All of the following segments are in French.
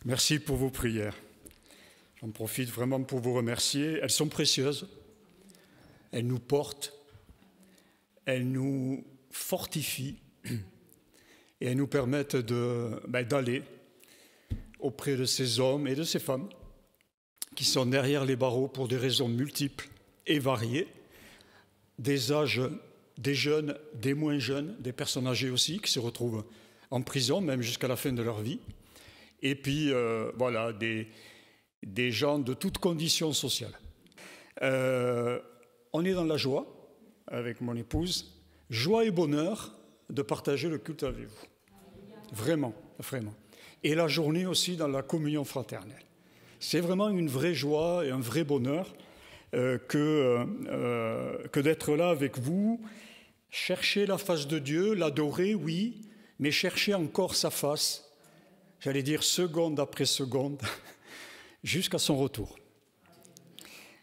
Merci pour vos prières. J'en profite vraiment pour vous remercier. Elles sont précieuses. Elles nous portent. Elles nous fortifient. Et elles nous permettent d'aller auprès de ces hommes et de ces femmes qui sont derrière les barreaux pour des raisons multiples et variées. Des âges, des jeunes, des moins jeunes, des personnes âgées aussi qui se retrouvent en prison, même jusqu'à la fin de leur vie. Et puis, voilà, des gens de toutes conditions sociales. On est dans la joie, avec mon épouse, joie et bonheur de partager le culte avec vous. Vraiment, vraiment. Et la journée aussi dans la communion fraternelle. C'est vraiment une vraie joie et un vrai bonheur que d'être là avec vous, chercher la face de Dieu, l'adorer, oui, mais chercher encore sa face, j'allais dire seconde après seconde, jusqu'à son retour.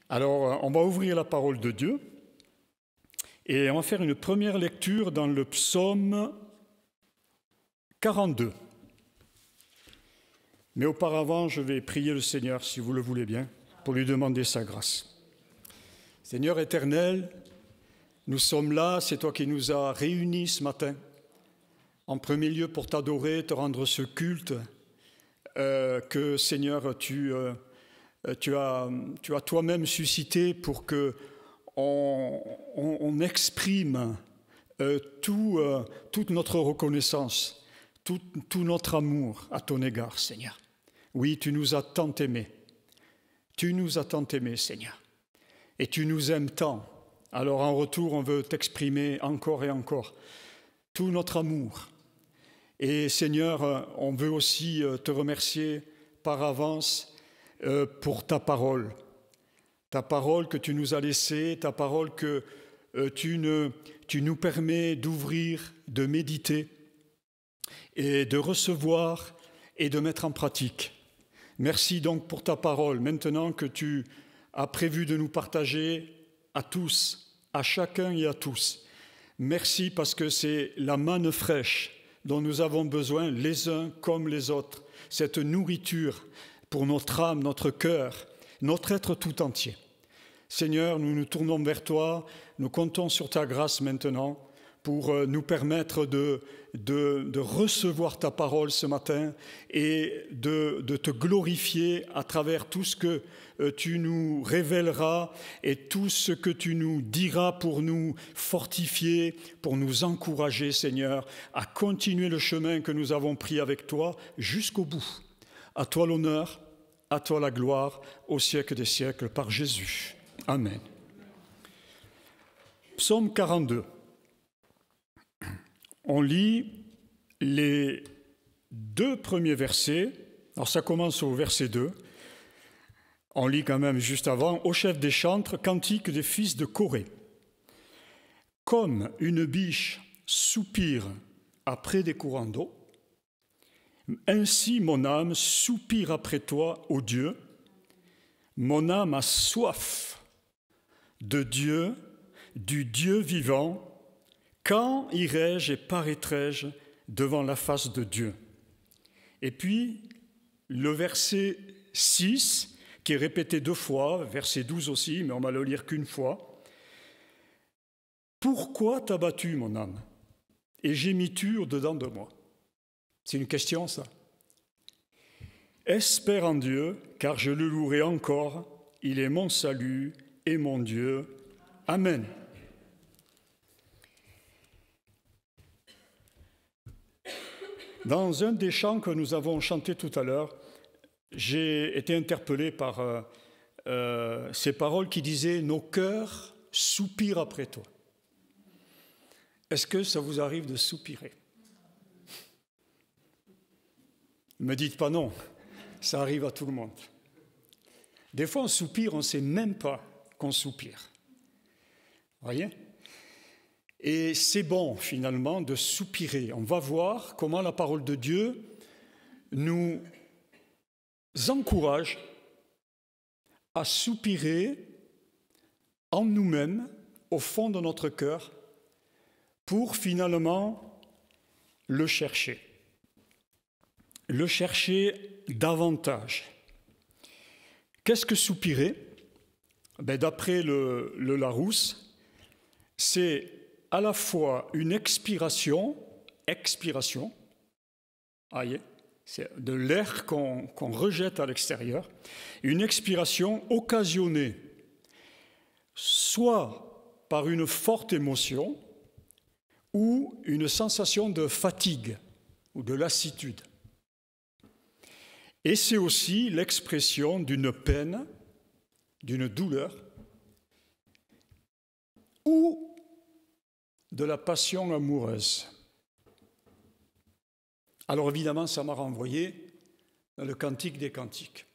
Alors, on va ouvrir la parole de Dieu et on va faire une première lecture dans le psaume 42. Mais auparavant, je vais prier le Seigneur, si vous le voulez bien, pour lui demander sa grâce. Seigneur éternel, nous sommes là, c'est toi qui nous as réunis ce matin, en premier lieu pour t'adorer, te rendre ce culte que, Seigneur, tu as toi-même suscité pour que on exprime toute notre reconnaissance, tout notre amour à ton égard, Seigneur. Oui, tu nous as tant aimés. Tu nous as tant aimés, Seigneur. Et tu nous aimes tant. Alors en retour, on veut t'exprimer encore et encore tout notre amour. Et Seigneur, on veut aussi te remercier par avance pour ta parole que tu nous as laissée, ta parole que tu nous permets d'ouvrir, de méditer et de recevoir et de mettre en pratique. Merci donc pour ta parole, maintenant que tu as prévu de nous partager à tous, à chacun et à tous. Merci parce que c'est la manne fraîche dont nous avons besoin les uns comme les autres, cette nourriture pour notre âme, notre cœur, notre être tout entier. Seigneur, nous nous tournons vers toi, nous comptons sur ta grâce maintenant pour nous permettre de recevoir ta parole ce matin et de te glorifier à travers tout ce que tu nous révéleras et tout ce que tu nous diras pour nous fortifier, pour nous encourager, Seigneur, à continuer le chemin que nous avons pris avec toi jusqu'au bout. À toi l'honneur, à toi la gloire, au siècle des siècles, par Jésus. Amen. Psaume 42. On lit les 2 premiers versets. Alors ça commence au verset 2. On lit quand même juste avant. Au chef des chantres, cantique des fils de Corée. Comme une biche soupire après des courants d'eau, ainsi mon âme soupire après toi, ô Dieu. Mon âme a soif de Dieu, du Dieu vivant. Quand irai-je et paraîtrai-je devant la face de Dieu? Et puis, le verset 6, qui est répété 2 fois, verset 12 aussi, mais on va le lire qu'une fois. Pourquoi t'as battu, mon âme, et gémis-tu au-dedans de moi? C'est une question, ça. Espère en Dieu, car je le louerai encore. Il est mon salut et mon Dieu. Amen. Dans un des chants que nous avons chanté tout à l'heure, j'ai été interpellé par ces paroles qui disaient « Nos cœurs soupirent après toi ». Est-ce que ça vous arrive de soupirer? Ne me dites pas non, ça arrive à tout le monde. Des fois, on soupire, on ne sait même pas qu'on soupire. Voyez ? Et c'est bon, finalement, de soupirer. On va voir comment la parole de Dieu nous encourage à soupirer en nous-mêmes, au fond de notre cœur, pour finalement le chercher. le chercher davantage. Qu'est-ce que soupirer? D'après le Larousse, c'est à la fois une expiration, c'est de l'air qu'on rejette à l'extérieur, une expiration occasionnée soit par une forte émotion ou une sensation de fatigue ou de lassitude. Et c'est aussi l'expression d'une peine, d'une douleur ou de la passion amoureuse. Alors évidemment, ça m'a renvoyé dans le Cantique des Cantiques,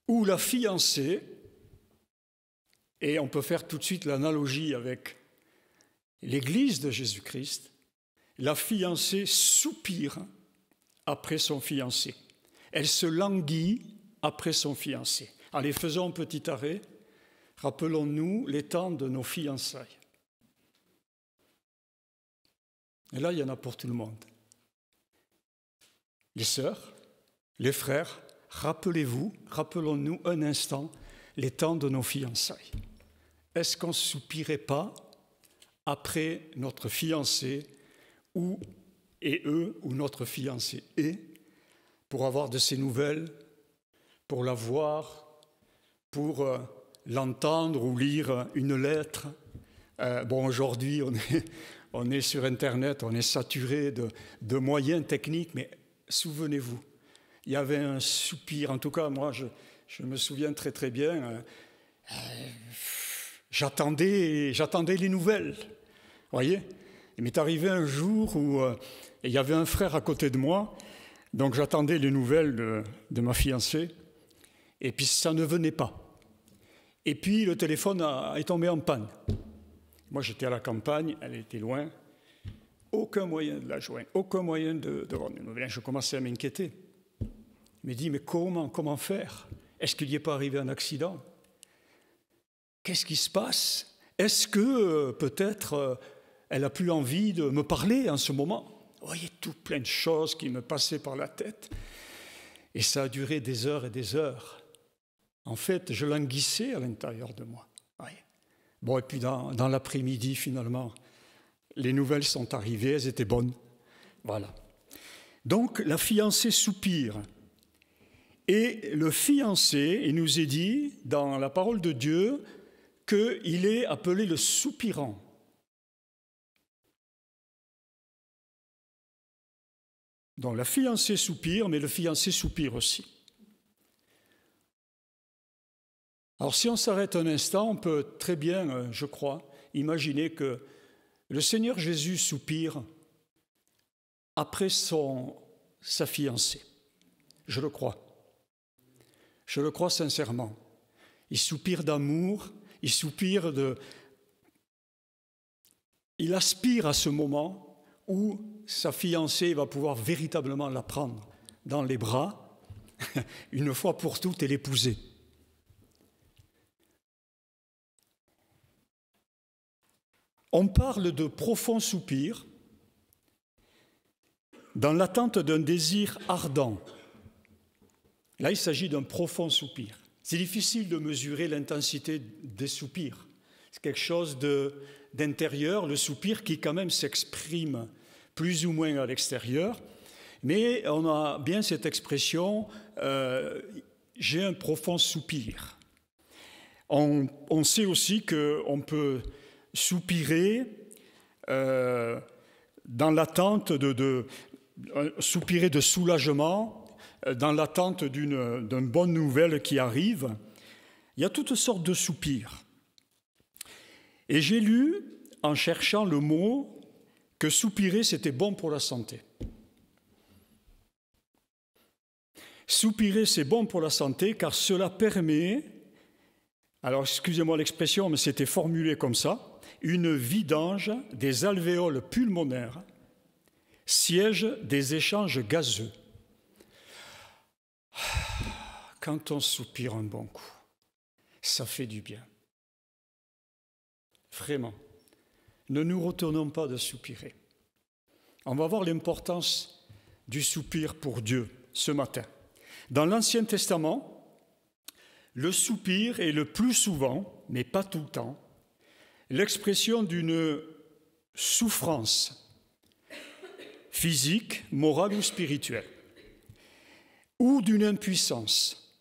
où la fiancée, et on peut faire tout de suite l'analogie avec l'Église de Jésus-Christ, la fiancée soupire après son fiancé. Elle se languit après son fiancé. Allez, faisons un petit arrêt. Rappelons-nous les temps de nos fiançailles. Et là, il y en a pour tout le monde. Les sœurs, les frères, rappelons-nous un instant les temps de nos fiançailles. Est-ce qu'on ne soupirait pas après notre fiancé ou notre fiancé est, pour avoir de ses nouvelles, pour la voir, pour l'entendre ou lire une lettre? Aujourd'hui, on est sur Internet, on est saturé de moyens techniques, mais souvenez-vous, il y avait un soupir, en tout cas, moi, je me souviens très très bien, j'attendais les nouvelles, voyez. Il m'est arrivé un jour où il y avait un frère à côté de moi, donc j'attendais les nouvelles de ma fiancée, et puis ça ne venait pas. Et puis le téléphone est tombé en panne. Moi j'étais à la campagne, elle était loin, aucun moyen de la joindre, aucun moyen de voir des nouvelles. Je commençais à m'inquiéter. Je me dis, mais comment faire? Est-ce qu'il n'y est pas arrivé un accident? Qu'est-ce qui se passe? Est-ce que peut-être elle n'a plus envie de me parler en ce moment? Vous voyez, tout plein de choses qui me passaient par la tête. Et ça a duré des heures et des heures. En fait, je languissais à l'intérieur de moi. Voyez. Bon, et puis dans l'après-midi, finalement, les nouvelles sont arrivées, elles étaient bonnes. Voilà. Donc, la fiancée soupire. Et le fiancé, il nous est dit, dans la parole de Dieu, qu'il est appelé le soupirant. Donc la fiancée soupire, mais le fiancé soupire aussi. Alors si on s'arrête un instant, on peut très bien, je crois, imaginer que le Seigneur Jésus soupire après sa fiancée. Je le crois. Je le crois sincèrement. Il soupire d'amour, il aspire à ce moment où sa fiancée va pouvoir véritablement la prendre dans les bras, une fois pour toutes, et l'épouser. On parle de profonds soupirs dans l'attente d'un désir ardent. Là, il s'agit d'un profond soupir. C'est difficile de mesurer l'intensité des soupirs. C'est quelque chose d'intérieur, le soupir qui quand même s'exprime plus ou moins à l'extérieur. Mais on a bien cette expression « j'ai un profond soupir ». On sait aussi qu'on peut soupirer dans l'attente soupirer de soulagement, dans l'attente d'une bonne nouvelle qui arrive. Il y a toutes sortes de soupirs. Et j'ai lu, en cherchant le mot, que soupirer, c'était bon pour la santé. Soupirer, c'est bon pour la santé, car cela permet, alors excusez-moi l'expression, mais c'était formulé comme ça, une vidange des alvéoles pulmonaires, siège des échanges gazeux. Quand on soupire un bon coup, ça fait du bien. Vraiment. Ne nous retenons pas de soupirer. On va voir l'importance du soupir pour Dieu ce matin. Dans l'Ancien Testament, le soupir est le plus souvent, mais pas tout le temps, l'expression d'une souffrance physique, morale ou spirituelle, ou d'une impuissance,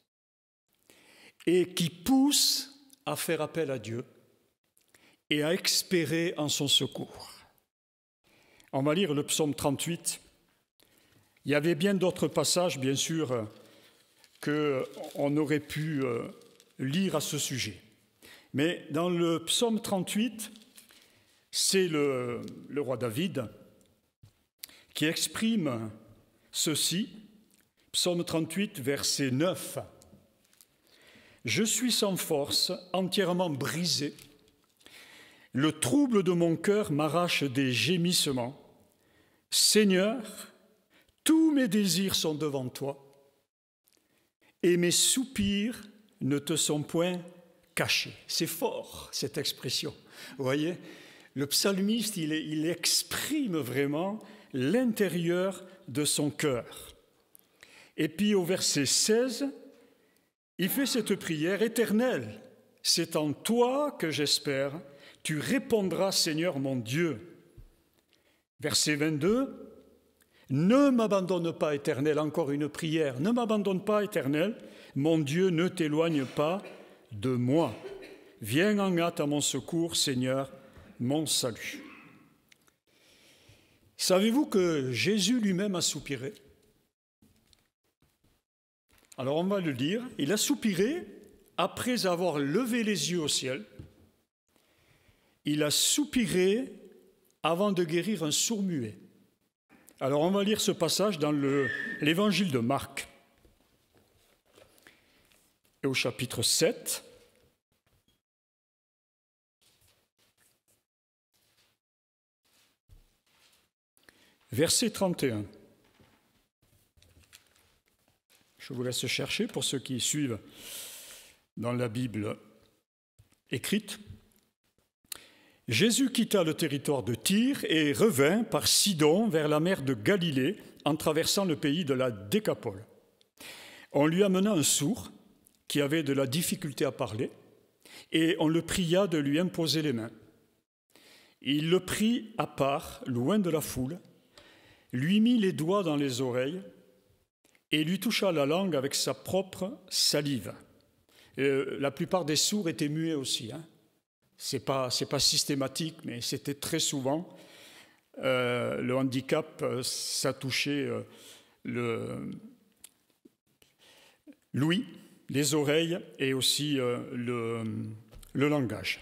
et qui pousse à faire appel à Dieu et à espérer en son secours. On va lire le psaume 38. Il y avait bien d'autres passages, bien sûr, qu'on aurait pu lire à ce sujet. Mais dans le psaume 38, c'est le roi David qui exprime ceci, psaume 38, verset 9. « Je suis sans force, entièrement brisé. Le trouble de mon cœur m'arrache des gémissements. Seigneur, tous mes désirs sont devant toi, et mes soupirs ne te sont point cachés. » C'est fort, cette expression. Vous voyez, le psalmiste, il exprime vraiment l'intérieur de son cœur. Et puis au verset 16, il fait cette prière éternelle. « C'est en toi que j'espère. Tu répondras, Seigneur mon Dieu. » Verset 22, « Ne m'abandonne pas, Éternel, encore une prière. Ne m'abandonne pas, Éternel, mon Dieu, ne t'éloigne pas de moi. Viens en hâte à mon secours, Seigneur, mon salut. » Savez-vous que Jésus lui-même a soupiré? Alors on va le lire. Il a soupiré après avoir levé les yeux au ciel. Il a soupiré avant de guérir un sourd-muet. Alors on va lire ce passage dans l'évangile de Marc. Et au chapitre 7, verset 31. Je vous laisse chercher pour ceux qui suivent dans la Bible écrite. Jésus quitta le territoire de Tyr et revint par Sidon vers la mer de Galilée en traversant le pays de la Décapole. On lui amena un sourd qui avait de la difficulté à parler et on le pria de lui imposer les mains. Il le prit à part, loin de la foule, lui mit les doigts dans les oreilles et lui toucha la langue avec sa propre salive. La plupart des sourds étaient muets aussi. C'est pas systématique, mais c'était très souvent. Le handicap, ça touchait l'ouïe, les oreilles et aussi le langage.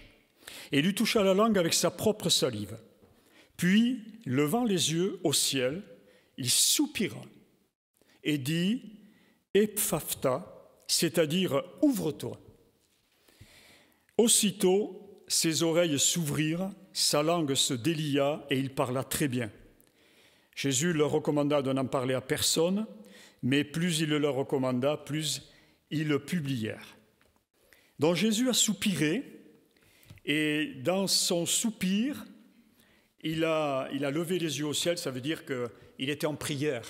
Et il lui toucha la langue avec sa propre salive. Puis, levant les yeux au ciel, il soupira et dit « Ephphatha », c'est-à-dire « ouvre-toi ». Aussitôt, ses oreilles s'ouvrirent, sa langue se délia et il parla très bien. Jésus leur recommanda de n'en parler à personne, mais plus il le leur recommanda, plus ils le publièrent. Donc Jésus a soupiré et dans son soupir, il a levé les yeux au ciel, ça veut dire qu'il était en prière.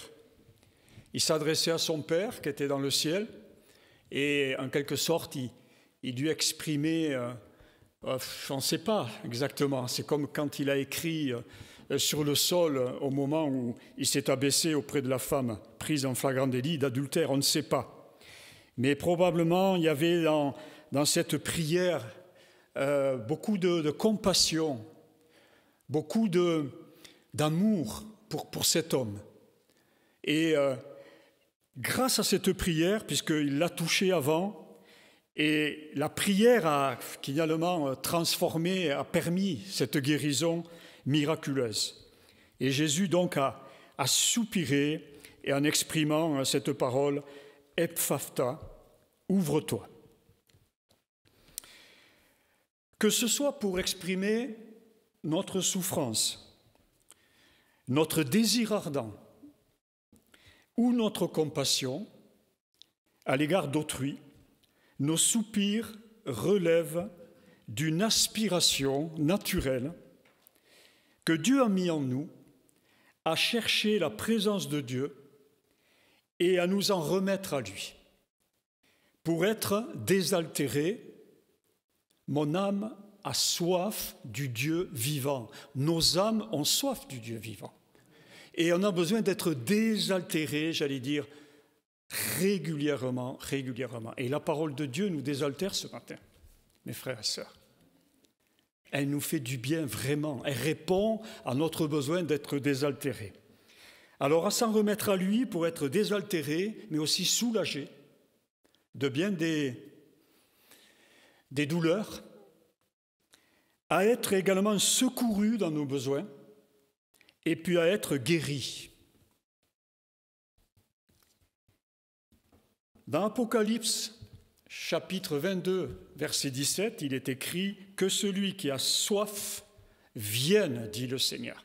Il s'adressait à son Père qui était dans le ciel et en quelque sorte, il lui exprimait, on ne sait pas exactement, c'est comme quand il a écrit sur le sol au moment où il s'est abaissé auprès de la femme prise en flagrant délit d'adultère, on ne sait pas. Mais probablement, il y avait dans cette prière beaucoup de compassion, beaucoup d'amour pour cet homme. Et grâce à cette prière, puisqu'il l'a touché avant, et la prière a finalement transformé, a permis cette guérison miraculeuse. Et Jésus donc a soupiré et en exprimant cette parole, « Ephphatha », ouvre-toi. Que ce soit pour exprimer notre souffrance, notre désir ardent ou notre compassion à l'égard d'autrui, nos soupirs relèvent d'une aspiration naturelle que Dieu a mis en nous à chercher la présence de Dieu et à nous en remettre à lui. Pour être désaltéré, mon âme a soif du Dieu vivant. Nos âmes ont soif du Dieu vivant. Et on a besoin d'être désaltéré, j'allais dire, régulièrement. Et la parole de Dieu nous désaltère ce matin, mes frères et sœurs. Elle nous fait du bien vraiment. Elle répond à notre besoin d'être désaltéré. Alors, à s'en remettre à lui pour être désaltéré, mais aussi soulagé de bien des douleurs, à être également secouru dans nos besoins, et puis à être guéri. Dans Apocalypse, chapitre 22, verset 17, il est écrit « Que celui qui a soif vienne, dit le Seigneur ».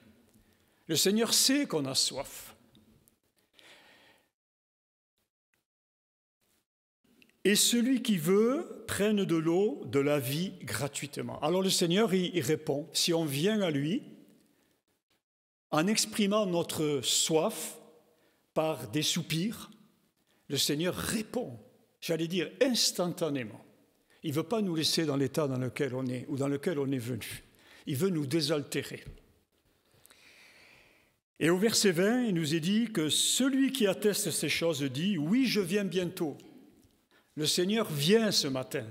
Le Seigneur sait qu'on a soif. Et celui qui veut prenne de l'eau de la vie gratuitement. Alors le Seigneur, il répond, si on vient à lui, en exprimant notre soif par des soupirs, le Seigneur répond, j'allais dire instantanément. Il ne veut pas nous laisser dans l'état dans lequel on est ou dans lequel on est venu. Il veut nous désaltérer. Et au verset 20, il nous est dit que celui qui atteste ces choses dit « Oui, je viens bientôt ». Le Seigneur vient ce matin.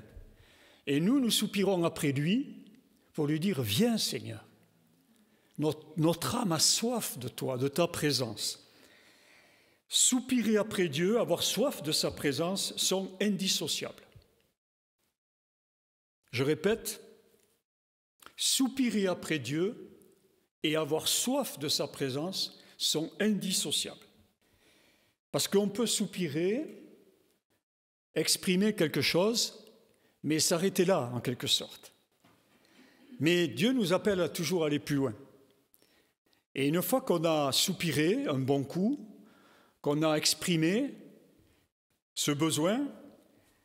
Et nous soupirons après lui pour lui dire « Viens, Seigneur ». Notre âme a soif de toi, de ta présence. Soupirer après Dieu, avoir soif de sa présence sont indissociables. Je répète, soupirer après Dieu et avoir soif de sa présence sont indissociables. Parce qu'on peut soupirer, exprimer quelque chose, mais s'arrêter là, en quelque sorte. Mais Dieu nous appelle à toujours aller plus loin. Et une fois qu'on a soupiré un bon coup, qu'on a exprimé ce besoin,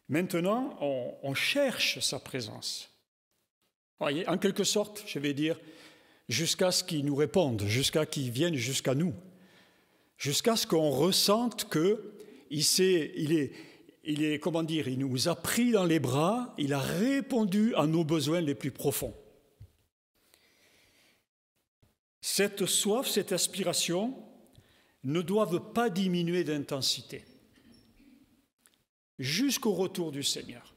maintenant on cherche sa présence. Voyez, en quelque sorte, je vais dire, jusqu'à ce qu'il nous réponde, jusqu'à qu'il vienne jusqu'à nous, jusqu'à ce qu'on ressente qu'il il nous a pris dans les bras, il a répondu à nos besoins les plus profonds. Cette soif, cette aspiration ne doivent pas diminuer d'intensité jusqu'au retour du Seigneur.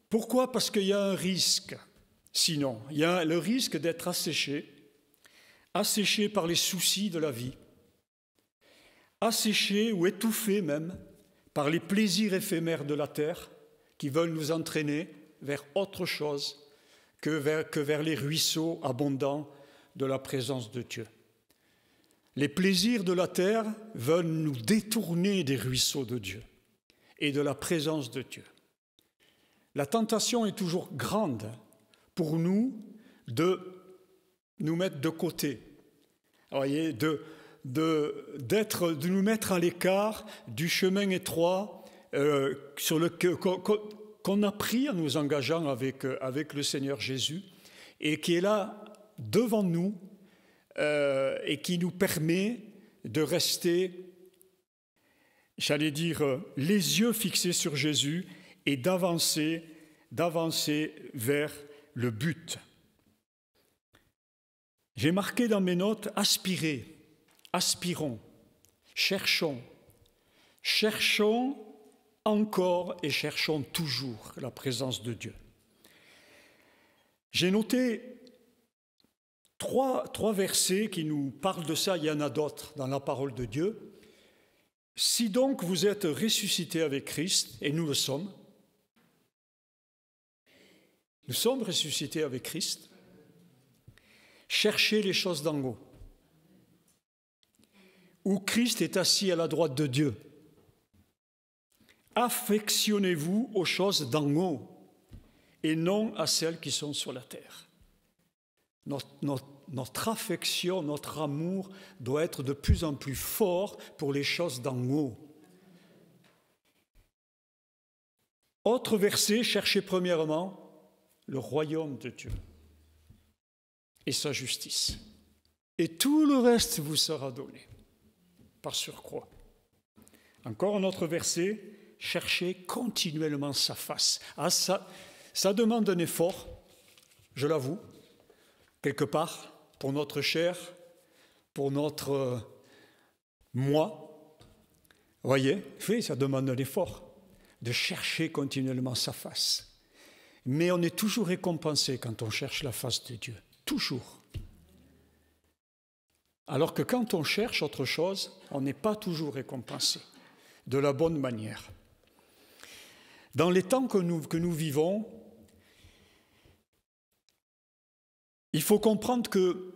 Pourquoi ? Parce qu'il y a un risque. Sinon, il y a le risque d'être asséché par les soucis de la vie, asséché ou étouffé même par les plaisirs éphémères de la terre qui veulent nous entraîner vers autre chose que vers les ruisseaux abondants de la présence de Dieu. Les plaisirs de la terre veulent nous détourner des ruisseaux de Dieu et de la présence de Dieu. La tentation est toujours grande pour nous de nous mettre de côté, voyez, de nous mettre à l'écart du chemin étroit qu'on a pris en nous engageant avec le Seigneur Jésus et qui est là devant nous et qui nous permet de rester, j'allais dire, les yeux fixés sur Jésus et d'avancer vers le but. J'ai marqué dans mes notes « aspirer »,« aspirons »,« cherchons »,« cherchons » encore et cherchons toujours la présence de Dieu. J'ai noté trois versets qui nous parlent de ça, il y en a d'autres dans la parole de Dieu. « Si donc vous êtes ressuscités avec Christ, et nous le sommes, nous sommes ressuscités avec Christ, cherchez les choses d'en haut, où Christ est assis à la droite de Dieu. Affectionnez-vous aux choses d'en haut et non à celles qui sont sur la terre. » Notre affection, notre amour doit être de plus en plus fort pour les choses d'en haut. Autre verset, cherchez premièrement le royaume de Dieu et sa justice. et tout le reste vous sera donné, par surcroît. Encore un autre verset, cherchez continuellement sa face. Ah, ça demande un effort, je l'avoue, quelque part, pour notre chair, pour notre moi. Vous voyez, oui, ça demande un effort de chercher continuellement sa face. Mais on est toujours récompensé quand on cherche la face de Dieu, toujours. Alors que quand on cherche autre chose, on n'est pas toujours récompensé de la bonne manière. Dans les temps que nous vivons, il faut comprendre que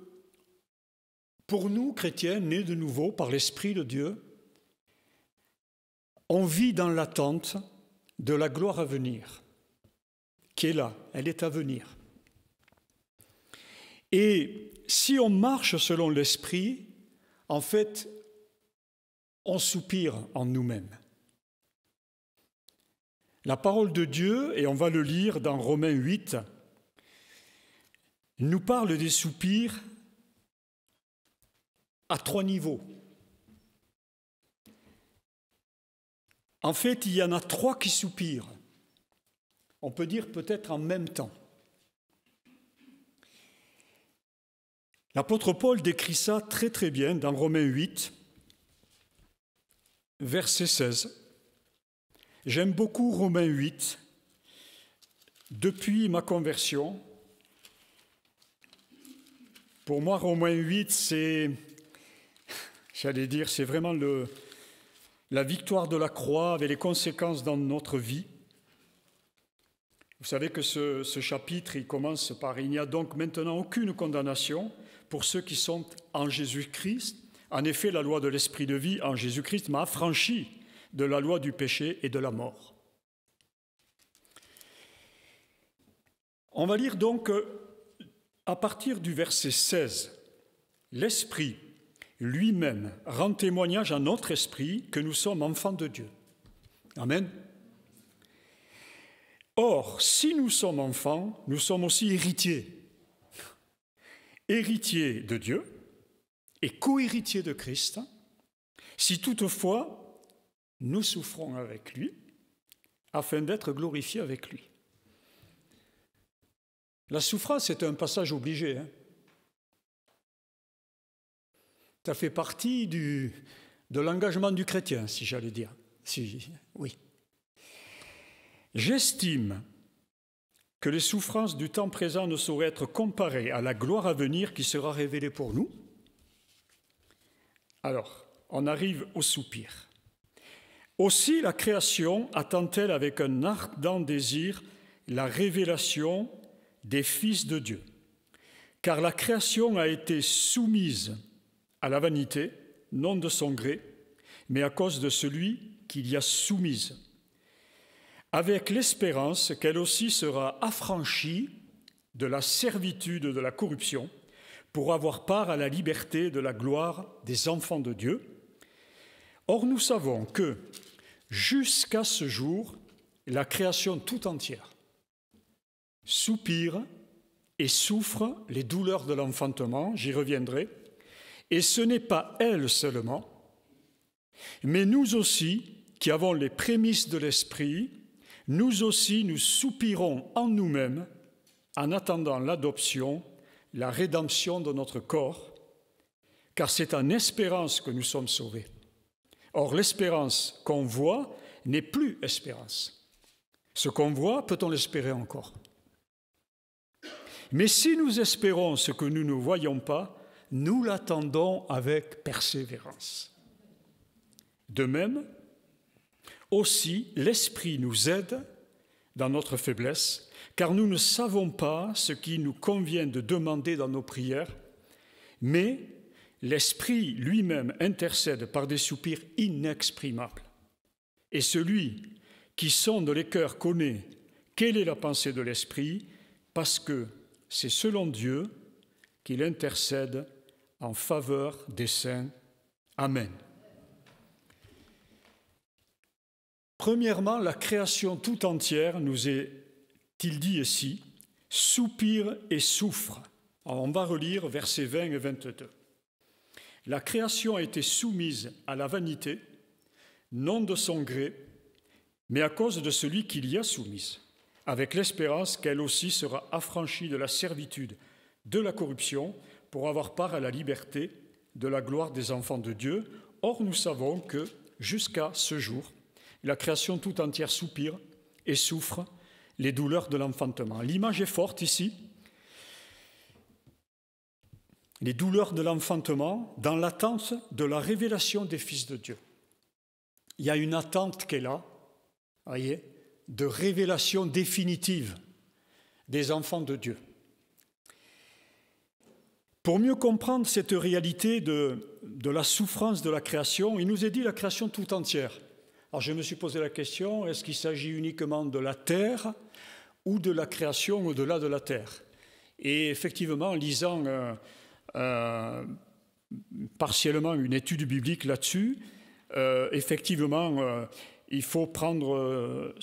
pour nous, chrétiens, nés de nouveau par l'Esprit de Dieu, on vit dans l'attente de la gloire à venir, qui est là, elle est à venir. Et si on marche selon l'Esprit, en fait, on soupire en nous-mêmes. La parole de Dieu, et on va le lire dans Romains 8, nous parle des soupirs à 3 niveaux. En fait, il y en a 3 qui soupirent. On peut dire peut-être en même temps. L'apôtre Paul décrit ça très très bien dans Romains 8, verset 16. J'aime beaucoup Romains 8. Depuis ma conversion, pour moi, Romains 8, c'est vraiment la victoire de la croix avec les conséquences dans notre vie. Vous savez que ce chapitre, il commence par « Il n'y a donc maintenant aucune condamnation pour ceux qui sont en Jésus-Christ. En effet, la loi de l'Esprit de vie en Jésus-Christ m'a affranchi de la loi du péché et de la mort. » On va lire donc à partir du verset 16. L'Esprit lui-même rend témoignage à notre esprit que nous sommes enfants de Dieu. Amen. Or, si nous sommes enfants, nous sommes aussi héritiers. Héritiers de Dieu et co-héritiers de Christ, si toutefois nous souffrons avec lui, afin d'être glorifiés avec lui. La souffrance est un passage obligé. Ça fait partie de l'engagement du chrétien, si j'allais dire. Oui. J'estime que les souffrances du temps présent ne sauraient être comparées à la gloire à venir qui sera révélée pour nous. Alors, on arrive au soupir. Aussi, la création attend-elle avec un ardent désir la révélation des fils de Dieu. Car la création a été soumise à la vanité, non de son gré, mais à cause de celui qui l'y a soumise, avec l'espérance qu'elle aussi sera affranchie de la servitude de la corruption pour avoir part à la liberté de la gloire des enfants de Dieu. Or, nous savons que, jusqu'à ce jour, la création tout entière soupire et souffre les douleurs de l'enfantement, j'y reviendrai, et ce n'est pas elle seulement, mais nous aussi, qui avons les prémices de l'Esprit, nous aussi nous soupirons en nous-mêmes en attendant l'adoption, la rédemption de notre corps, car c'est en espérance que nous sommes sauvés. Or, l'espérance qu'on voit n'est plus espérance. Ce qu'on voit, peut-on l'espérer encore? Mais si nous espérons ce que nous ne voyons pas, nous l'attendons avec persévérance. De même, aussi, l'Esprit nous aide dans notre faiblesse, car nous ne savons pas ce qu'il nous convient de demander dans nos prières, mais l'Esprit lui-même intercède par des soupirs inexprimables. Et celui qui sonde les cœurs connaît quelle est la pensée de l'Esprit, parce que c'est selon Dieu qu'il intercède en faveur des saints. Amen. Premièrement, la création tout entière, nous est-il dit ici, soupire et souffre. Alors on va relire versets 20 et 22. La création a été soumise à la vanité, non de son gré, mais à cause de celui qui l'y a soumise, avec l'espérance qu'elle aussi sera affranchie de la servitude de la corruption pour avoir part à la liberté de la gloire des enfants de Dieu. Or, nous savons que, jusqu'à ce jour, la création tout entière soupire et souffre les douleurs de l'enfantement. L'image est forte ici. Les douleurs de l'enfantement dans l'attente de la révélation des fils de Dieu. Il y a une attente qui est là, voyez, de révélation définitive des enfants de Dieu. Pour mieux comprendre cette réalité de la souffrance de la création, il nous est dit la création tout entière. Alors je me suis posé la question, est-ce qu'il s'agit uniquement de la terre ou de la création au-delà de la terre? Et effectivement, en lisant partiellement une étude biblique là-dessus, effectivement, il faut prendre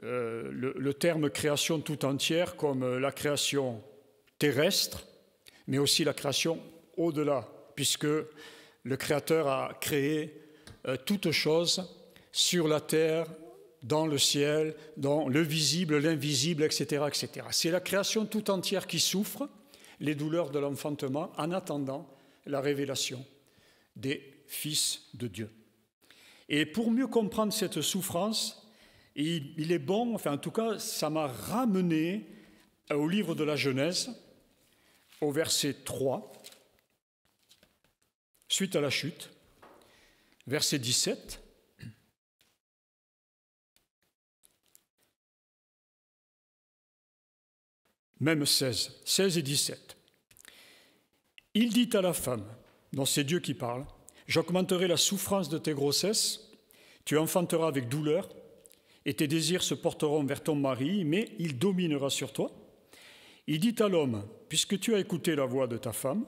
le terme création tout entière comme la création terrestre, mais aussi la création au-delà, puisque le Créateur a créé toutes choses sur la terre, dans le ciel, dans le visible, l'invisible, etc., etc. C'est la création tout entière qui souffre les douleurs de l'enfantement en attendant la révélation des fils de Dieu. Et pour mieux comprendre cette souffrance, il est bon, enfin en tout cas, ça m'a ramené au livre de la Genèse, au verset 3, suite à la chute, verset 17. Même 16 et 17. Il dit à la femme, donc c'est Dieu qui parle, « J'augmenterai la souffrance de tes grossesses, tu enfanteras avec douleur, et tes désirs se porteront vers ton mari, mais il dominera sur toi. » Il dit à l'homme, « Puisque tu as écouté la voix de ta femme,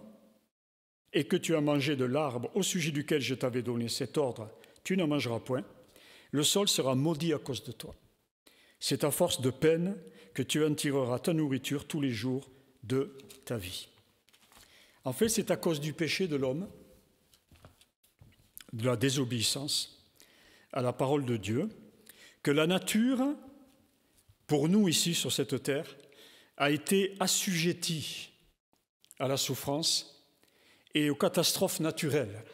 et que tu as mangé de l'arbre au sujet duquel je t'avais donné cet ordre, tu n'en mangeras point, le sol sera maudit à cause de toi. C'est à force de peine que tu en tireras ta nourriture tous les jours de ta vie. » En fait, c'est à cause du péché de l'homme, de la désobéissance à la parole de Dieu, que la nature, pour nous ici sur cette terre, a été assujettie à la souffrance et aux catastrophes naturelles.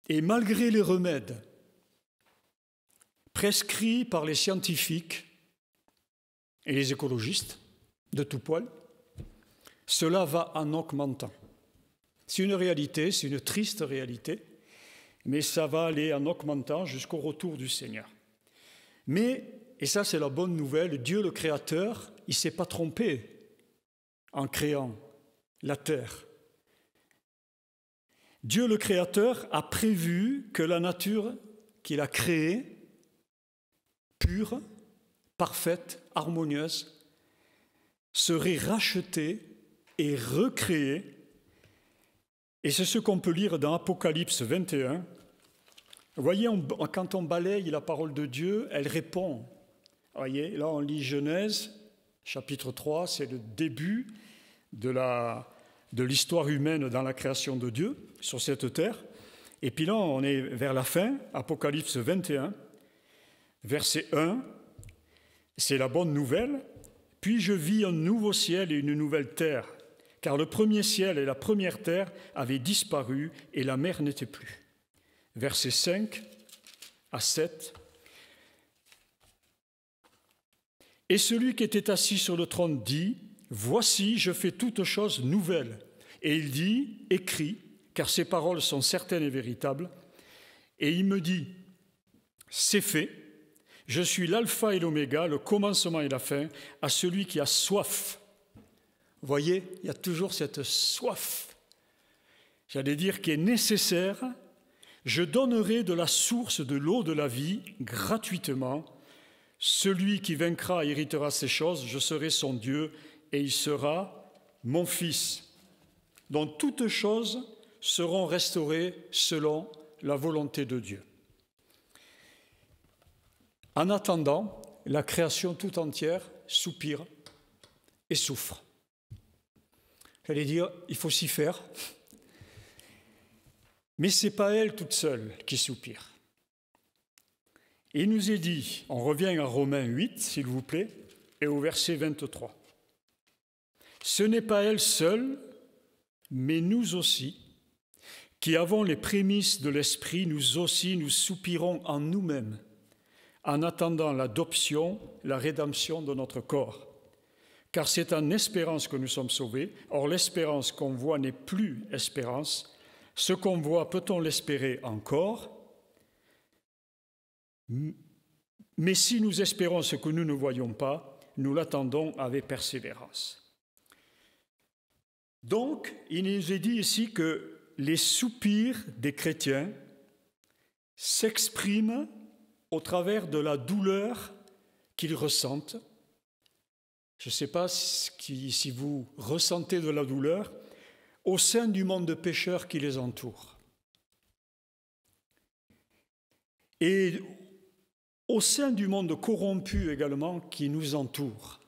Et malgré les remèdes prescrits par les scientifiques et les écologistes de tout poil, cela va en augmentant. C'est une réalité, c'est une triste réalité, mais ça va aller en augmentant jusqu'au retour du Seigneur. Mais, et ça c'est la bonne nouvelle, Dieu le Créateur, il ne s'est pas trompé en créant la terre. Dieu le Créateur a prévu que la nature qu'il a créée, pure, parfaite, harmonieuse, serait rachetée et recréée. Et c'est ce qu'on peut lire dans Apocalypse 21. Vous voyez, quand on balaye la parole de Dieu, elle répond. Vous voyez, là on lit Genèse, chapitre 3, c'est le début de l'histoire humaine dans la création de Dieu sur cette terre. Et puis là, on est vers la fin, Apocalypse 21, verset 1, c'est la bonne nouvelle. « Puis je vis un nouveau ciel et une nouvelle terre, car le premier ciel et la première terre avaient disparu et la mer n'était plus. » Versets 5 à 7. « Et celui qui était assis sur le trône dit, « Voici, je fais toutes choses nouvelles. » Et il dit, « Écris, car ces paroles sont certaines et véritables. » Et il me dit, « C'est fait. Je suis l'alpha et l'oméga, le commencement et la fin, à celui qui a soif. » Vous voyez, il y a toujours cette soif, j'allais dire, qui est nécessaire. « Je donnerai de la source de l'eau de la vie gratuitement. Celui qui vaincra héritera ces choses, je serai son Dieu et il sera mon fils. » dont toutes choses seront restaurées selon la volonté de Dieu. En attendant, la création tout entière soupire et souffre. J'allais dire, il faut s'y faire. Mais ce n'est pas elle toute seule qui soupire. Et il nous est dit, on revient à Romains 8, s'il vous plaît, et au verset 23. Ce n'est pas elle seule, mais nous aussi, qui avons les prémices de l'Esprit, nous aussi, nous soupirons en nous-mêmes, en attendant l'adoption, la rédemption de notre corps. Car c'est en espérance que nous sommes sauvés. Or, l'espérance qu'on voit n'est plus espérance. Ce qu'on voit, peut-on l'espérer encore? Mais si nous espérons ce que nous ne voyons pas, nous l'attendons avec persévérance. Donc, il nous est dit ici que les soupirs des chrétiens s'expriment au travers de la douleur qu'ils ressentent. Je ne sais pas si vous ressentez de la douleur au sein du monde de pécheurs qui les entoure. Et au sein du monde corrompu également qui nous entoure.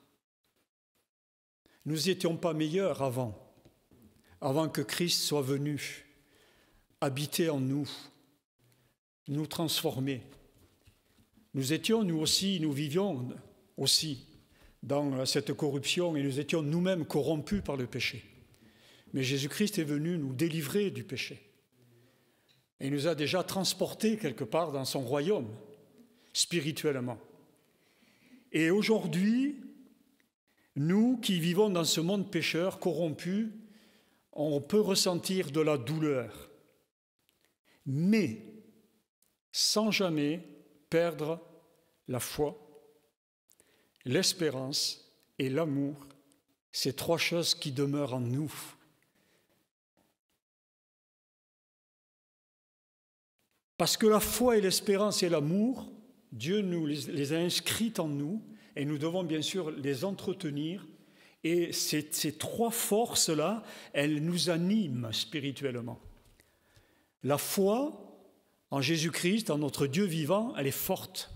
Nous n'étions pas meilleurs avant que Christ soit venu habiter en nous, nous transformer. Nous vivions aussi dans cette corruption et nous étions nous-mêmes corrompus par le péché. Mais Jésus-Christ est venu nous délivrer du péché. Et il nous a déjà transportés quelque part dans son royaume, spirituellement. Et aujourd'hui, nous qui vivons dans ce monde pécheur, corrompu, on peut ressentir de la douleur, mais sans jamais perdre la foi, l'espérance et l'amour, ces trois choses qui demeurent en nous. Parce que la foi et l'espérance et l'amour, Dieu nous les a inscrites en nous et nous devons bien sûr les entretenir. Et ces trois forces-là, elles nous animent spirituellement. La foi en Jésus-Christ, en notre Dieu vivant, elle est forte.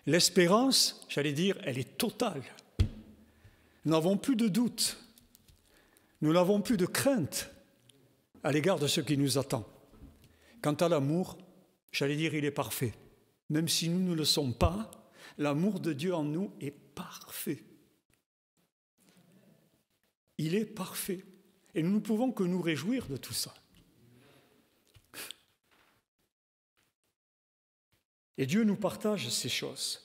L'espérance, j'allais dire, elle est totale. Nous n'avons plus de doute. Nous n'avons plus de crainte à l'égard de ce qui nous attend. Quant à l'amour, j'allais dire, il est parfait. Même si nous ne le sommes pas, l'amour de Dieu en nous est parfait. Il est parfait. Et nous ne pouvons que nous réjouir de tout ça. Et Dieu nous partage ces choses.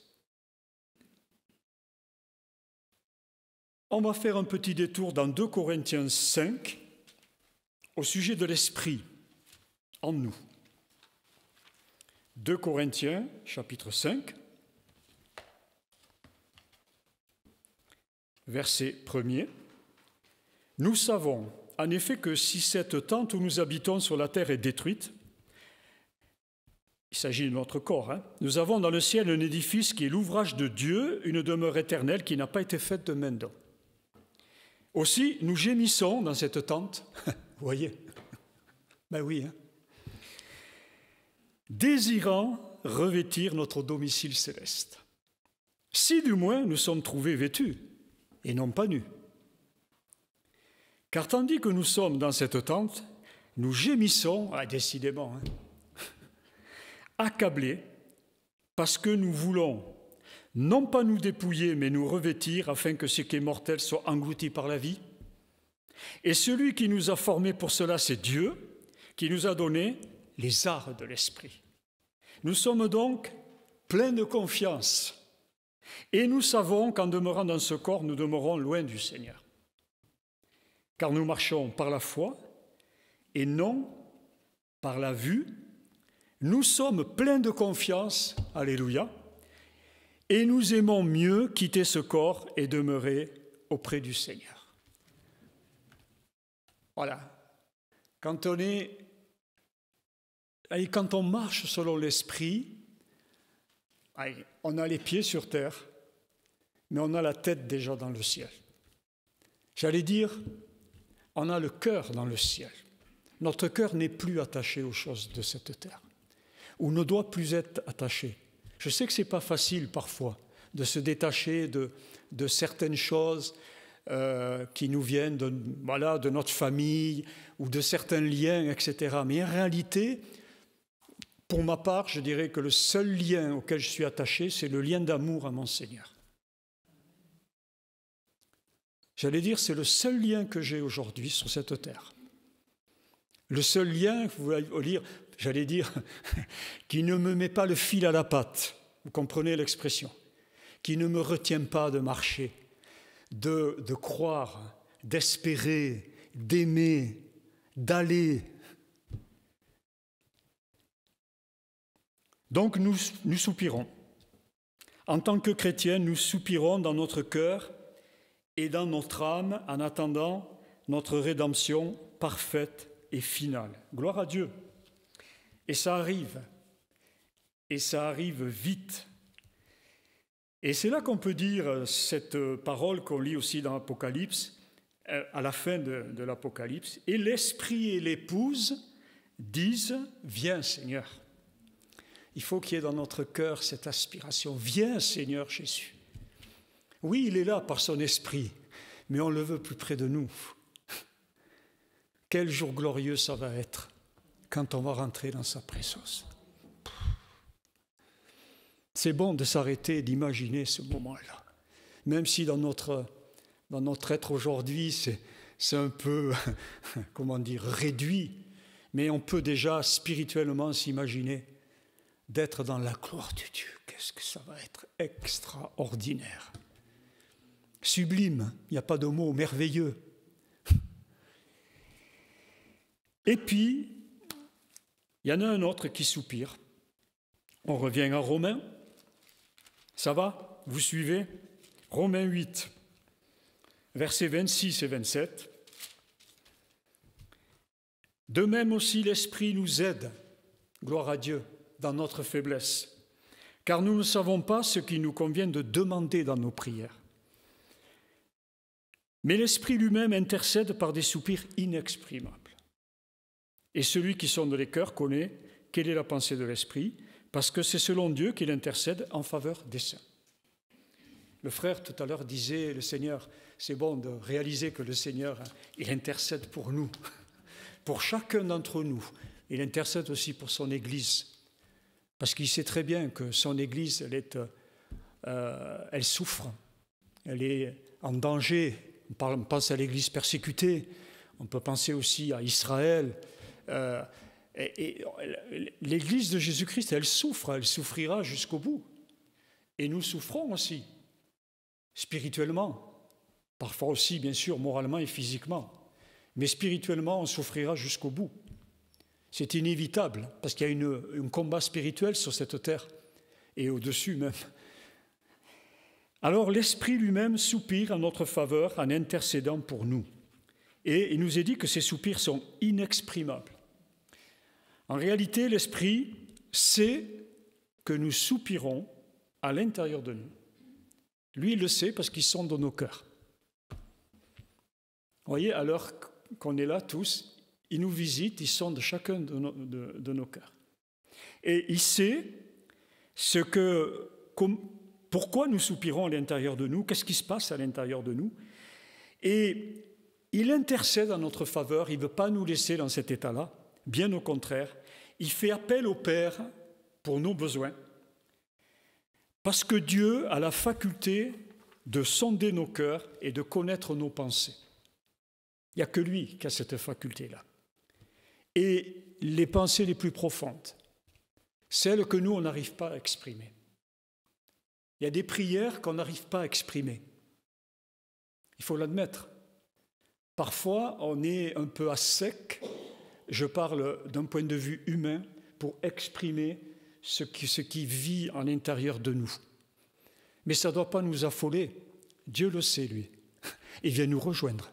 On va faire un petit détour dans 2 Corinthiens 5 au sujet de l'esprit en nous. 2 Corinthiens, chapitre 5, verset 1er. Nous savons, en effet, que si cette tente où nous habitons sur la terre est détruite, il s'agit de notre corps, nous avons dans le ciel un édifice qui est l'ouvrage de Dieu, une demeure éternelle qui n'a pas été faite de main d'homme. Aussi, nous gémissons dans cette tente, vous voyez, ben oui, désirant revêtir notre domicile céleste. Si du moins nous sommes trouvés vêtus et non pas nus. Car tandis que nous sommes dans cette tente, nous gémissons, décidément, accablés, parce que nous voulons non pas nous dépouiller, mais nous revêtir, afin que ce qui est mortel soit englouti par la vie. Et celui qui nous a formés pour cela, c'est Dieu, qui nous a donné les arts de l'esprit. Nous sommes donc pleins de confiance, et nous savons qu'en demeurant dans ce corps, nous demeurons loin du Seigneur. Car nous marchons par la foi et non par la vue. Nous sommes pleins de confiance, alléluia, et nous aimons mieux quitter ce corps et demeurer auprès du Seigneur. Voilà. Quand on marche selon l'esprit, on a les pieds sur terre, mais on a la tête déjà dans le ciel. J'allais dire, on a le cœur dans le ciel. Notre cœur n'est plus attaché aux choses de cette terre, ou ne doit plus être attaché. Je sais que ce n'est pas facile parfois de se détacher de de certaines choses qui nous viennent de notre famille ou de certains liens, etc. Mais en réalité, pour ma part, je dirais que le seul lien auquel je suis attaché, c'est le lien d'amour à mon Seigneur. J'allais dire, c'est le seul lien que j'ai aujourd'hui sur cette terre. Le seul lien, j'allais dire, qui ne me met pas le fil à la patte, vous comprenez l'expression, qui ne me retient pas de marcher, de croire, d'espérer, d'aimer, d'aller. Donc nous soupirons. En tant que chrétiens, nous soupirons dans notre cœur et dans notre âme en attendant notre rédemption parfaite et finale. Gloire à Dieu. Et ça arrive vite. Et c'est là qu'on peut dire cette parole qu'on lit aussi dans l'Apocalypse, à la fin de l'Apocalypse. Et l'Esprit et l'épouse disent « Viens Seigneur ». Il faut qu'il y ait dans notre cœur cette aspiration. Viens Seigneur Jésus. Oui, il est là par son esprit, mais on le veut plus près de nous. Quel jour glorieux ça va être quand on va rentrer dans sa présence. C'est bon de s'arrêter et d'imaginer ce moment-là. Même si dans notre être aujourd'hui, c'est un peu, réduit, mais on peut déjà spirituellement s'imaginer d'être dans la gloire de Dieu. Qu'est-ce que ça va être extraordinaire. Sublime, il n'y a pas de mot, merveilleux. Et puis, il y en a un autre qui soupire. On revient à Romains. Ça va? Vous suivez? Romains 8, versets 26 et 27. De même aussi, l'Esprit nous aide, gloire à Dieu, dans notre faiblesse, car nous ne savons pas ce qu'il nous convient de demander dans nos prières. Mais l'Esprit lui-même intercède par des soupirs inexprimables. Et celui qui sonde les cœurs connaît quelle est la pensée de l'Esprit, parce que c'est selon Dieu qu'il intercède en faveur des saints. Le frère tout à l'heure disait, le Seigneur, c'est bon de réaliser que le Seigneur, il intercède pour nous, pour chacun d'entre nous. Il intercède aussi pour son Église, parce qu'il sait très bien que son Église, elle souffre, elle est en danger. On pense à l'Église persécutée, on peut penser aussi à Israël. Et l'Église de Jésus-Christ, elle souffre, elle souffrira jusqu'au bout. Et nous souffrons aussi, spirituellement, parfois aussi, bien sûr, moralement et physiquement. Mais spirituellement, on souffrira jusqu'au bout. C'est inévitable, parce qu'il y a un combat spirituel sur cette terre, et au-dessus même. Alors l'Esprit lui-même soupire en notre faveur en intercédant pour nous. Et il nous est dit que ces soupirs sont inexprimables. En réalité, l'Esprit sait que nous soupirons à l'intérieur de nous. Lui, il le sait parce qu'il sonde dans nos cœurs. Vous voyez, alors qu'on est là tous, il nous visite, il sonde chacun de nos cœurs. Et il sait pourquoi nous soupirons à l'intérieur de nous, qu'est-ce qui se passe à l'intérieur de nous. Et il intercède en notre faveur, il ne veut pas nous laisser dans cet état-là, bien au contraire. Il fait appel au Père pour nos besoins, parce que Dieu a la faculté de sonder nos cœurs et de connaître nos pensées. Il n'y a que lui qui a cette faculté-là. Et les pensées les plus profondes, celles que nous, on n'arrive pas à exprimer. Il y a des prières qu'on n'arrive pas à exprimer. Il faut l'admettre. Parfois, on est un peu à sec, je parle d'un point de vue humain, pour exprimer ce qui vit à l'intérieur de nous. Mais ça ne doit pas nous affoler. Dieu le sait, lui. Il vient nous rejoindre.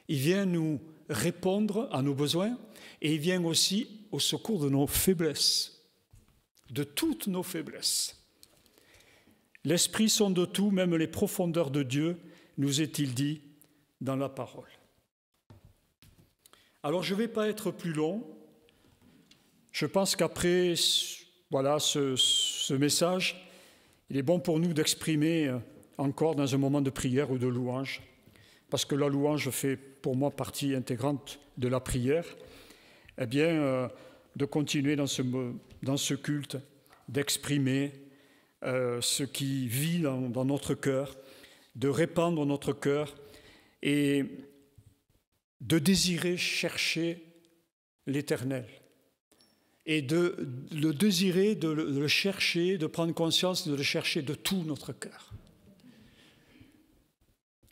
Il vient nous répondre à nos besoins et il vient aussi au secours de nos faiblesses, de toutes nos faiblesses. L'Esprit sonde tout, même les profondeurs de Dieu, nous est-il dit dans la parole. Alors je ne vais pas être plus long. Je pense qu'après ce message, il est bon pour nous d'exprimer encore dans un moment de prière ou de louange, parce que la louange fait pour moi partie intégrante de la prière, eh bien, de continuer dans ce culte, d'exprimer ce qui vit dans notre cœur, de répandre notre cœur et de désirer chercher l'Éternel. Et de le désirer, de le chercher, de prendre conscience, de le chercher de tout notre cœur.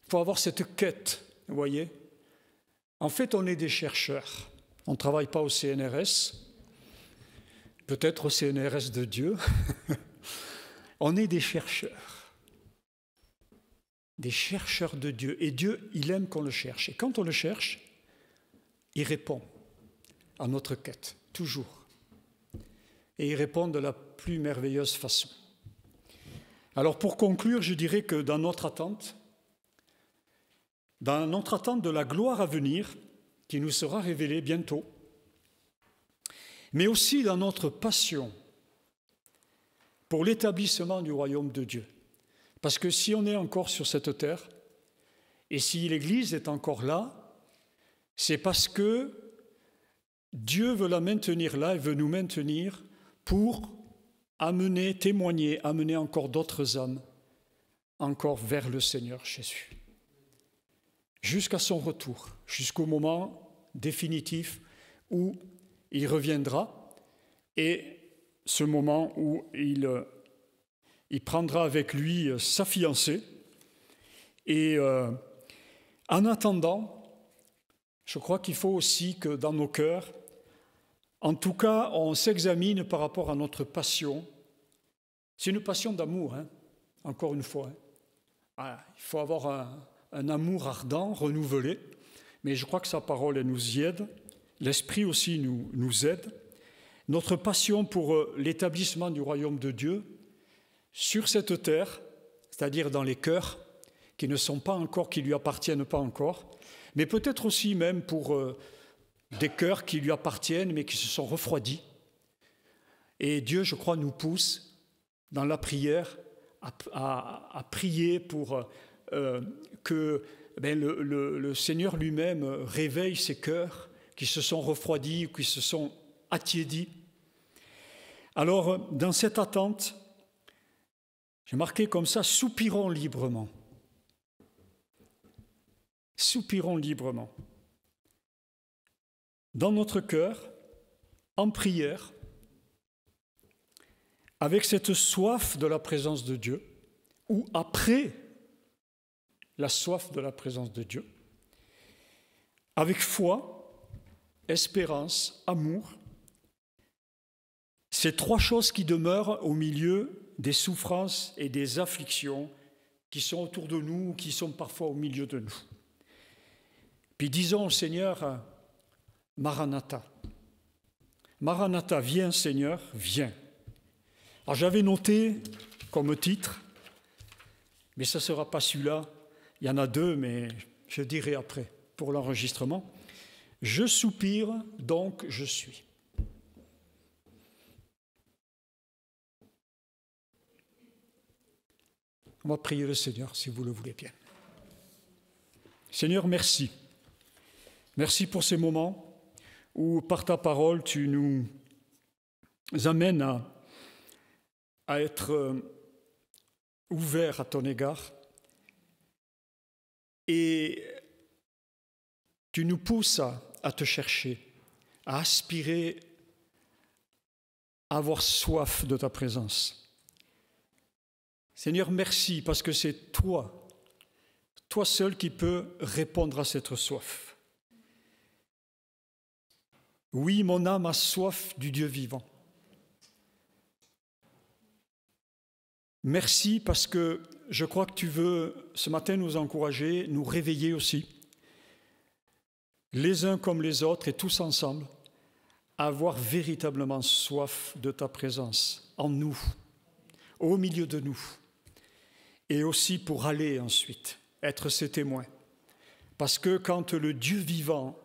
Il faut avoir cette quête, vous voyez. En fait, on est des chercheurs. On ne travaille pas au CNRS, peut-être au CNRS de Dieu. On est des chercheurs de Dieu. Et Dieu, il aime qu'on le cherche. Et quand on le cherche, il répond à notre quête, toujours. Et il répond de la plus merveilleuse façon. Alors pour conclure, je dirais que dans notre attente de la gloire à venir, qui nous sera révélée bientôt, mais aussi dans notre passion pour l'établissement du royaume de Dieu. Parce que si on est encore sur cette terre, et si l'Église est encore là, c'est parce que Dieu veut la maintenir là et veut nous maintenir pour témoigner, amener encore d'autres âmes, encore vers le Seigneur Jésus. Jusqu'à son retour, jusqu'au moment définitif où il reviendra et ce moment où il prendra avec lui sa fiancée. Et en attendant, je crois qu'il faut aussi que dans nos cœurs, en tout cas, on s'examine par rapport à notre passion. C'est une passion d'amour, encore une fois. Il faut avoir un amour ardent, renouvelé, mais je crois que sa parole, elle nous y aide. L'Esprit aussi nous aide. Notre passion pour l'établissement du royaume de Dieu sur cette terre, c'est-à-dire dans les cœurs qui ne sont pas encore, qui ne lui appartiennent pas encore, mais peut-être aussi même pour des cœurs qui lui appartiennent mais qui se sont refroidis. Et Dieu, je crois, nous pousse dans la prière à prier pour que le Seigneur lui-même réveille ces cœurs qui se sont refroidis, qui se sont attiédis. Alors, dans cette attente, j'ai marqué comme ça, soupirons librement. Soupirons librement. Dans notre cœur, en prière, avec cette soif de la présence de Dieu, ou après la soif de la présence de Dieu, avec foi, espérance, amour, ces trois choses qui demeurent au milieu des souffrances et des afflictions qui sont autour de nous, qui sont parfois au milieu de nous. Puis disons au Seigneur, Maranatha. Maranatha, viens Seigneur, viens. Alors j'avais noté comme titre, mais ça ne sera pas celui-là, il y en a deux, mais je dirai après pour l'enregistrement. Je soupire, donc je suis. On va prier le Seigneur, si vous le voulez bien. Seigneur, merci. Merci pour ces moments où, par ta parole, tu nous amènes à être ouverts à ton égard. Et tu nous pousses à te chercher, à aspirer, à avoir soif de ta présence. Seigneur, merci parce que c'est toi seul qui peux répondre à cette soif. Oui, mon âme a soif du Dieu vivant. Merci parce que je crois que tu veux ce matin nous encourager, nous réveiller aussi, les uns comme les autres et tous ensemble, à avoir véritablement soif de ta présence en nous, au milieu de nous. Et aussi pour aller ensuite, être ses témoins. Parce que quand le Dieu vivant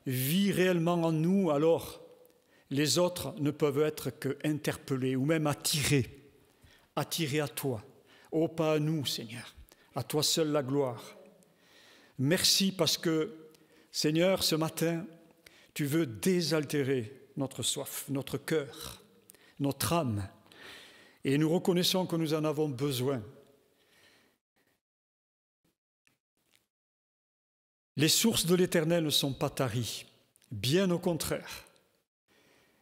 vit réellement en nous, alors les autres ne peuvent être qu'interpellés ou même attirés à toi, Oh, pas à nous, Seigneur, à toi seul la gloire. Merci parce que, Seigneur, ce matin, tu veux désaltérer notre soif, notre cœur, notre âme. Et nous reconnaissons que nous en avons besoin. Les sources de l'Éternel ne sont pas taries, bien au contraire.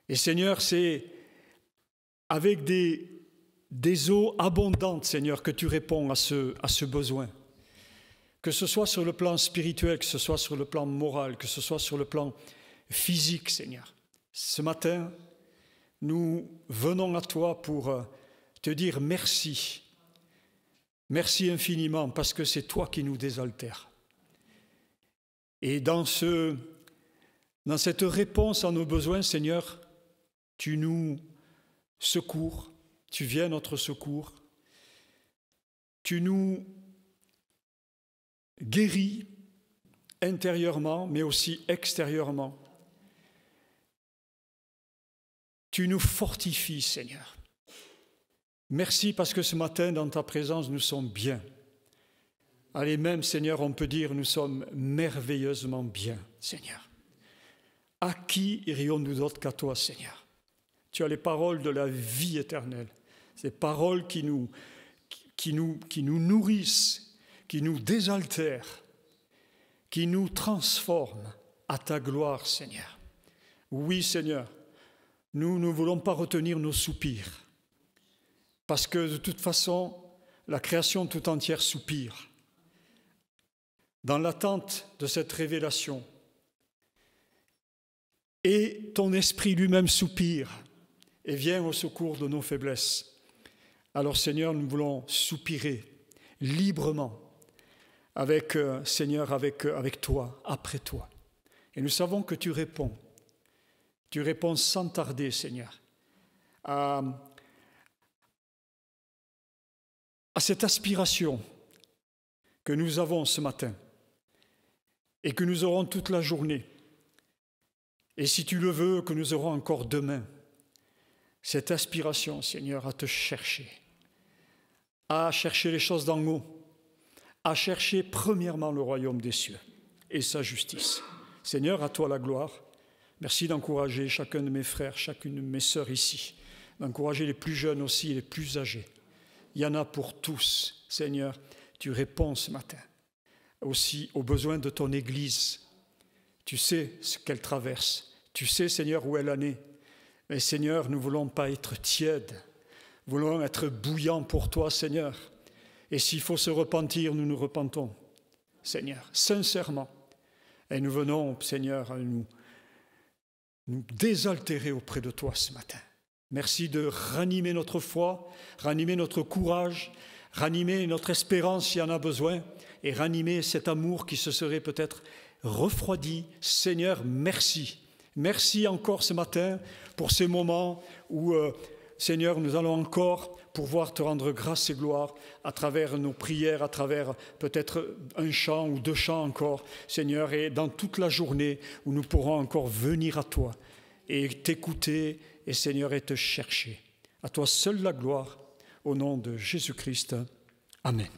Et Seigneur, c'est avec des eaux abondantes, Seigneur, que tu réponds à ce besoin. Que ce soit sur le plan spirituel, que ce soit sur le plan moral, que ce soit sur le plan physique, Seigneur. Ce matin, nous venons à toi pour te dire merci. Merci infiniment parce que c'est toi qui nous désaltères. Et dans cette réponse à nos besoins, Seigneur, tu nous secours, tu viens à notre secours, tu nous guéris intérieurement, mais aussi extérieurement. Tu nous fortifies, Seigneur. Merci parce que ce matin, dans ta présence, nous sommes bien. Allez, même, Seigneur, on peut dire, nous sommes merveilleusement bien, Seigneur. À qui irions-nous d'autre qu'à toi, Seigneur? Tu as les paroles de la vie éternelle, ces paroles qui nous nourrissent, qui nous désaltèrent, qui nous transforment à ta gloire, Seigneur. Oui, Seigneur, nous ne voulons pas retenir nos soupirs, parce que de toute façon, la création tout entière soupire. Dans l'attente de cette révélation, et ton esprit lui-même soupire et vient au secours de nos faiblesses. Alors Seigneur, nous voulons soupirer librement avec Seigneur, avec toi, après toi. Et nous savons que tu réponds. Tu réponds sans tarder, Seigneur, à cette aspiration que nous avons ce matin et que nous aurons toute la journée. Et si tu le veux, que nous aurons encore demain, cette aspiration, Seigneur, à te chercher, à chercher les choses d'en haut, à chercher premièrement le royaume des cieux et sa justice. Seigneur, à toi la gloire. Merci d'encourager chacun de mes frères, chacune de mes sœurs ici, d'encourager les plus jeunes aussi et les plus âgés. Il y en a pour tous, Seigneur. Tu réponds ce matin aussi aux besoins de ton Église. Tu sais ce qu'elle traverse. Tu sais, Seigneur, où elle en est. Mais Seigneur, nous ne voulons pas être tièdes. Nous voulons être bouillants pour toi, Seigneur. Et s'il faut se repentir, nous nous repentons, Seigneur, sincèrement. Et nous venons, Seigneur, à nous désaltérer auprès de toi ce matin. Merci de ranimer notre foi, ranimer notre courage, ranimer notre espérance s'il y en a besoin, et ranimer cet amour qui se serait peut-être refroidi. Seigneur, merci. Merci encore ce matin pour ces moments où, Seigneur, nous allons encore pouvoir te rendre grâce et gloire à travers nos prières, à travers peut-être un chant ou deux chants encore, Seigneur, et dans toute la journée où nous pourrons encore venir à toi et t'écouter et, Seigneur, et te chercher. À toi seule la gloire, au nom de Jésus-Christ. Amen.